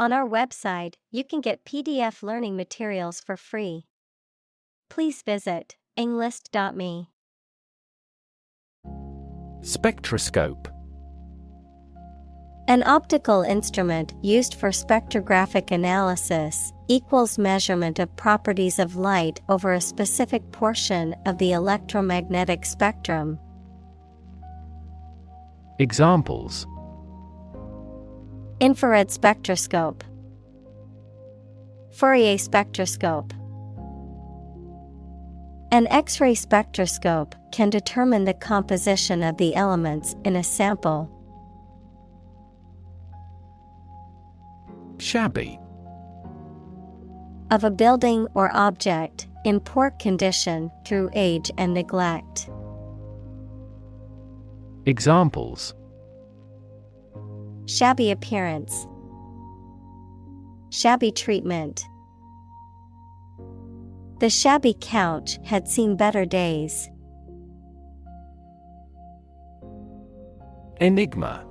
On our website, you can get PDF learning materials for free. Please visit englist.me. Spectroscope. An optical instrument used for spectrographic analysis, equals measurement of properties of light over a specific portion of the electromagnetic spectrum. Examples: Infrared spectroscope, Fourier spectroscope. An X-ray spectroscope can determine the composition of the elements in a sample. Shabby. Of a building or object, in poor condition through age and neglect. Examples: Shabby appearance, shabby treatment. The shabby couch had seen better days. Enigma.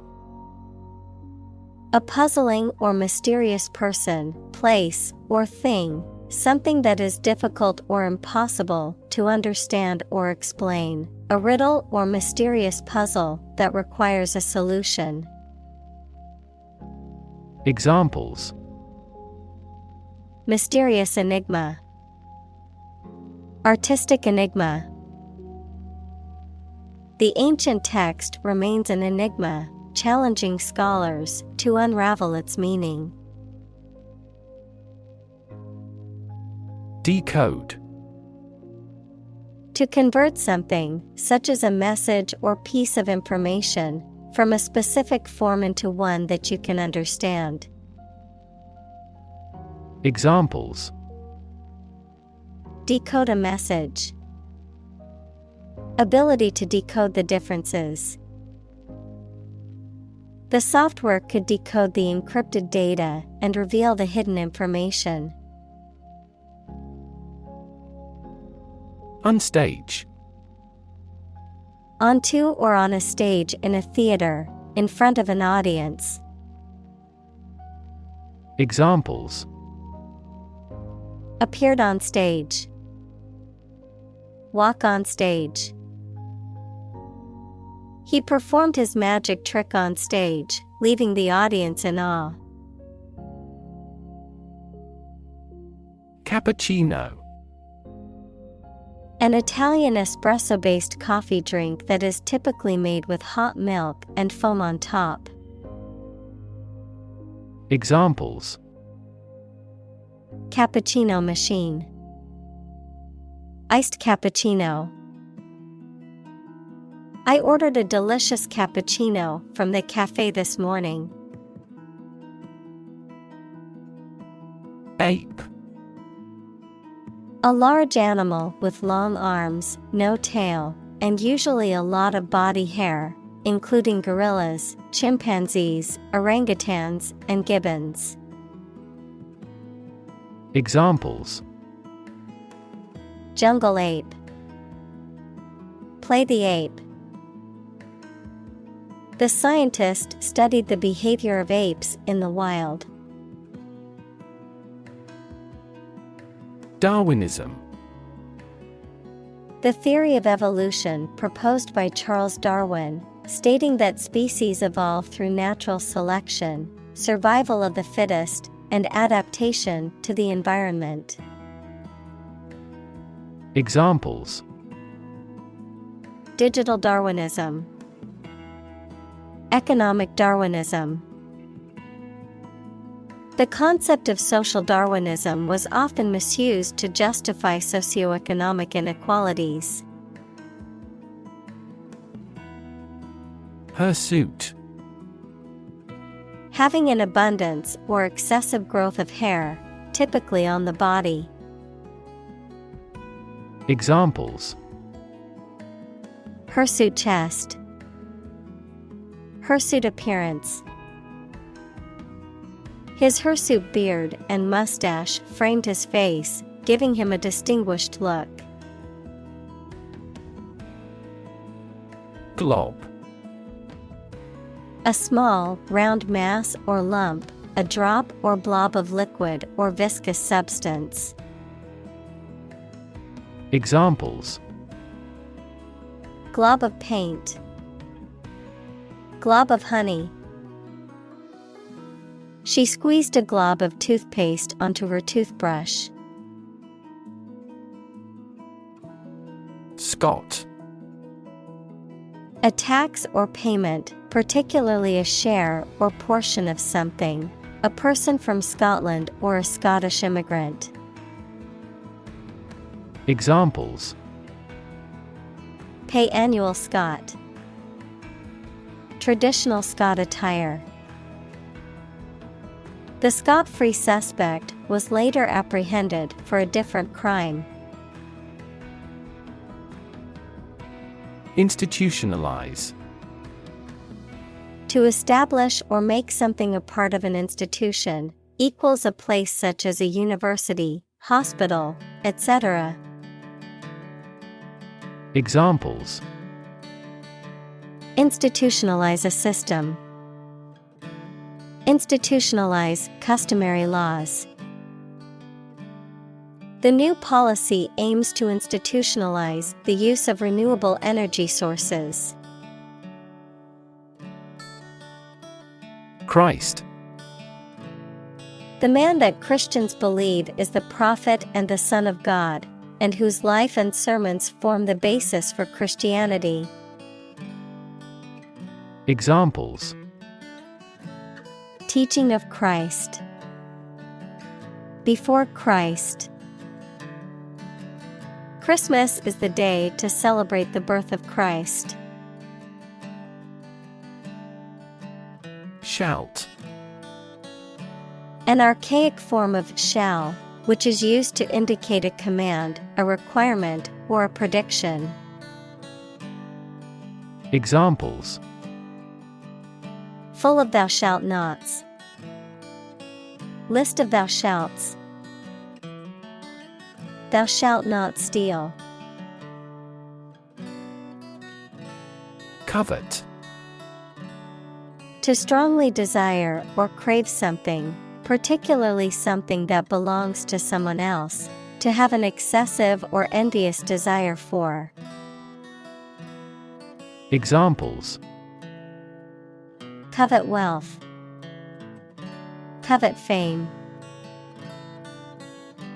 A puzzling or mysterious person, place, or thing, something that is difficult or impossible to understand or explain, a riddle or mysterious puzzle that requires a solution. Examples: Mysterious enigma, artistic enigma. The ancient text remains an enigma, challenging scholars to unravel its meaning. Decode. To convert something, such as a message or piece of information, from a specific form into one that you can understand. Examples: Decode a message. Ability to decode the differences. The software could decode the encrypted data and reveal the hidden information. Unstage. Onto or on a stage in a theater, in front of an audience. Examples: Appeared on stage. Walk on stage. He performed his magic trick on stage, leaving the audience in awe. Cappuccino. An Italian espresso-based coffee drink that is typically made with hot milk and foam on top. Examples: Cappuccino machine. Iced cappuccino. I ordered a delicious cappuccino from the cafe this morning. Ape. A large animal with long arms, no tail, and usually a lot of body hair, including gorillas, chimpanzees, orangutans, and gibbons. Examples: Jungle ape. Play the ape. The scientist studied the behavior of apes in the wild. Darwinism. The theory of evolution proposed by Charles Darwin, stating that species evolve through natural selection, survival of the fittest, and adaptation to the environment. Examples: Digital Darwinism. Economic Darwinism. The concept of social Darwinism was often misused to justify socioeconomic inequalities. Hirsute. Having an abundance or excessive growth of hair, typically on the body. Examples: Hirsute chest. Hirsute appearance. His hirsute beard and mustache framed his face, giving him a distinguished look. Glob. A small, round mass or lump, a drop or blob of liquid or viscous substance. Examples: Glob of paint. Glob of honey. She squeezed a glob of toothpaste onto her toothbrush. Scot. A tax or payment, particularly a share or portion of something. A person from Scotland or a Scottish immigrant. Examples: Pay annual Scot. Traditional Scot attire. The Scot-free suspect was later apprehended for a different crime. Institutionalize. To establish or make something a part of an institution, equals a place such as a university, hospital, etc. Examples: Institutionalize a system. Institutionalize customary laws. The new policy aims to institutionalize the use of renewable energy sources. Christ. The man that Christians believe is the prophet and the Son of God, and whose life and sermons form the basis for Christianity. Examples: Teaching of Christ. Before Christ. Christmas is the day to celebrate the birth of Christ. Shout. An archaic form of shall, which is used to indicate a command, a requirement, or a prediction. Examples: Full of thou shalt nots. List of thou shalts. Thou shalt not steal. Covet. To strongly desire or crave something, particularly something that belongs to someone else, to have an excessive or envious desire for. Examples: Covet wealth. Covet fame.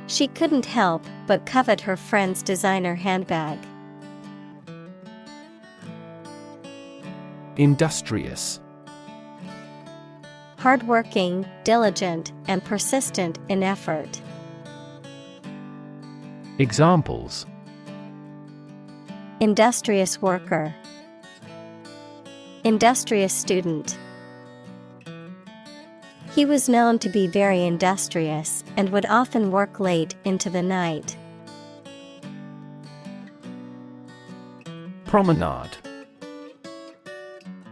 She couldn't help but covet her friend's designer handbag. Industrious. Hardworking, diligent, and persistent in effort. Examples: Industrious worker. Industrious student. He was known to be very industrious and would often work late into the night. Promenade.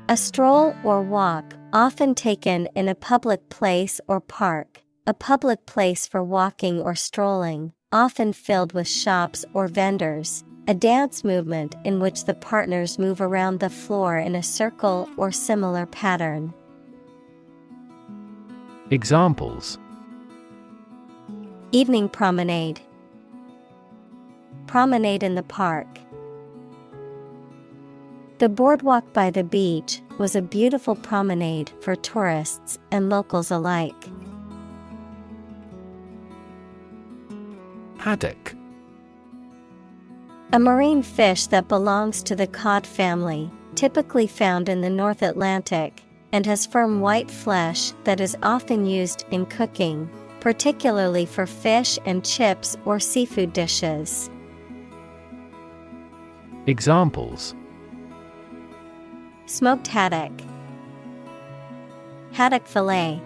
A stroll or walk, often taken in a public place or park, a public place for walking or strolling, often filled with shops or vendors, a dance movement in which the partners move around the floor in a circle or similar pattern. Examples: Evening promenade. Promenade in the park. The boardwalk by the beach was a beautiful promenade for tourists and locals alike. Haddock. A marine fish that belongs to the cod family, typically found in the North Atlantic, and has firm white flesh that is often used in cooking, particularly for fish and chips or seafood dishes. Examples: Smoked haddock. Haddock fillet.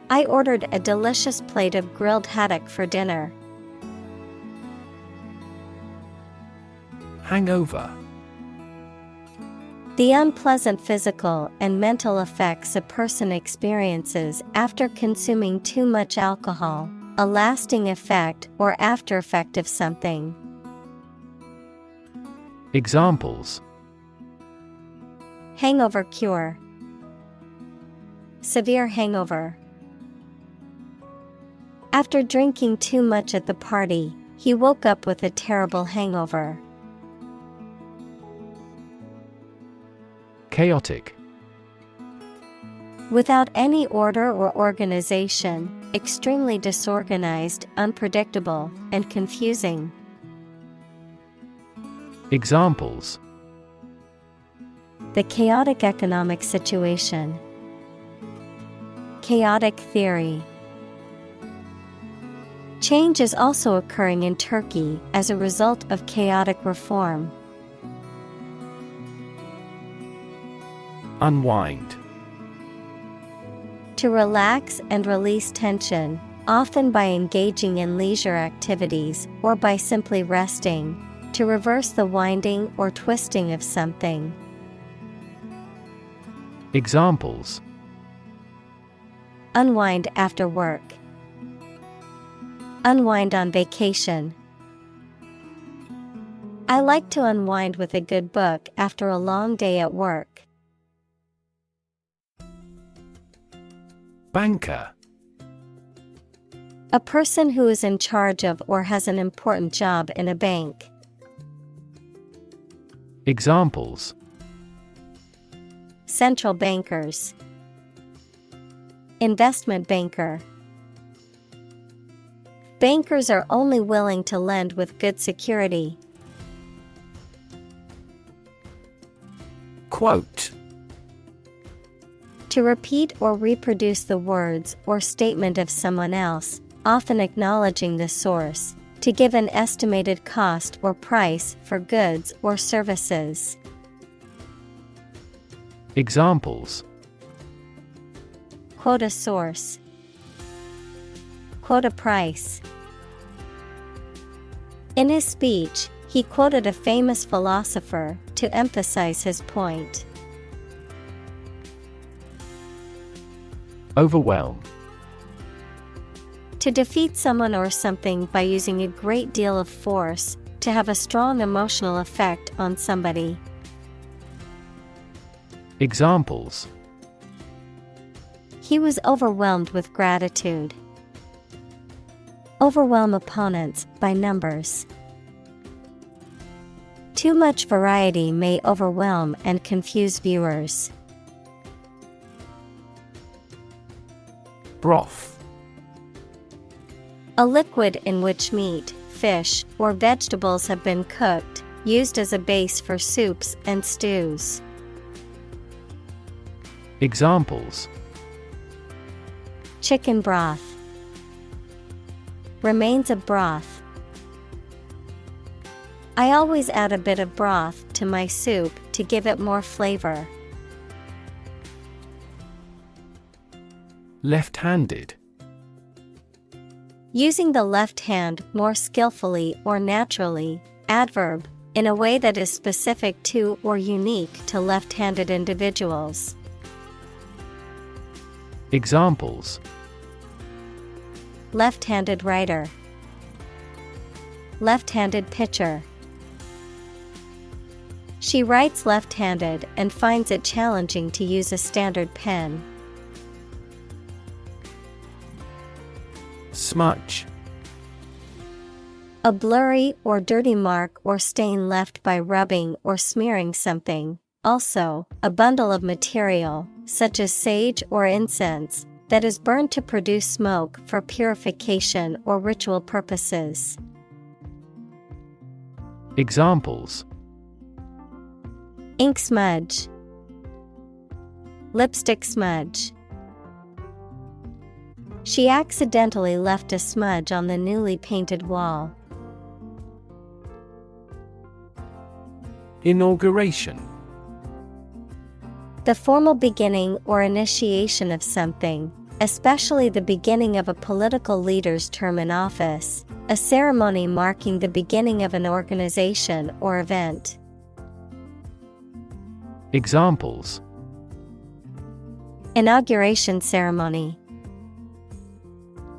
I ordered a delicious plate of grilled haddock for dinner. Hangover. The unpleasant physical and mental effects a person experiences after consuming too much alcohol, a lasting effect or after effect of something. Examples: Hangover cure. severe hangover. After drinking too much at the party, he woke up with a terrible hangover. Chaotic. Without any order or organization, extremely disorganized, unpredictable, and confusing. Examples: The chaotic economic situation. Chaotic theory. Change is also occurring in Turkey as a result of chaotic reform. Unwind. To relax and release tension, often by engaging in leisure activities or by simply resting, to reverse the winding or twisting of something. Examples: Unwind after work. Unwind on vacation. I like to unwind with a good book after a long day at work. Banker. A person who is in charge of or has an important job in a bank. Examples: Central bankers. Investment banker. Bankers are only willing to lend with good security. Quote. To repeat or reproduce the words or statement of someone else, often acknowledging the source, to give an estimated cost or price for goods or services. Examples: Quote a source. Quote a price. In his speech, he quoted a famous philosopher to emphasize his point. Overwhelm. To defeat someone or something by using a great deal of force, to have a strong emotional effect on somebody. Examples: He was overwhelmed with gratitude. Overwhelm opponents by numbers. Too much variety may overwhelm and confuse viewers. Broth. A liquid in which meat, fish, or vegetables have been cooked, used as a base for soups and stews. Examples: Chicken broth. Remains of broth. I always add a bit of broth to my soup to give it more flavor. Left-handed. Using the left hand more skillfully or naturally, adverb, in a way that is specific to or unique to left-handed individuals. Examples: Left-handed writer. Left-handed pitcher. She writes left-handed and finds it challenging to use a standard pen. Smudge. A blurry or dirty mark or stain left by rubbing or smearing something. Also, a bundle of material, such as sage or incense, that is burned to produce smoke for purification or ritual purposes. Examples: Ink smudge. Lipstick smudge. She accidentally left a smudge on the newly painted wall. Inauguration. The formal beginning or initiation of something, especially the beginning of a political leader's term in office, a ceremony marking the beginning of an organization or event. Examples: Inauguration ceremony.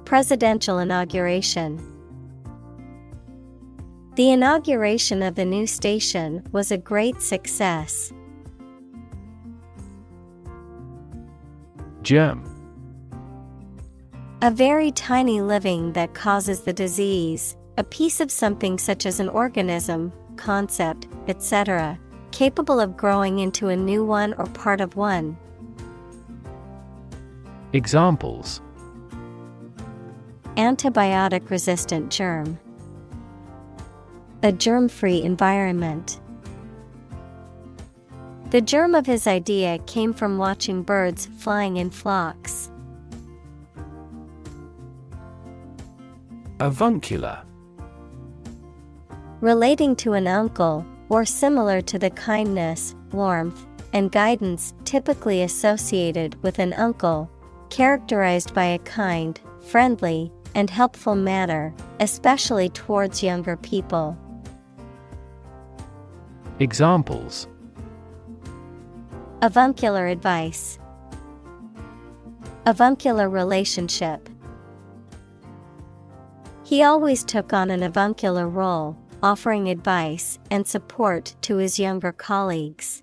Presidential inauguration. The inauguration of the new station was a great success. Germ. A very tiny living that causes the disease, a piece of something such as an organism, concept, etc., capable of growing into a new one or part of one. Examples: Antibiotic-resistant germ. A germ-free environment. The germ of his idea came from watching birds flying in flocks. Avuncular. Relating to an uncle, or similar to the kindness, warmth, and guidance typically associated with an uncle, characterized by a kind, friendly, and helpful manner, especially towards younger people. Examples: Avuncular advice. Avuncular relationship. He always took on an avuncular role, offering advice and support to his younger colleagues.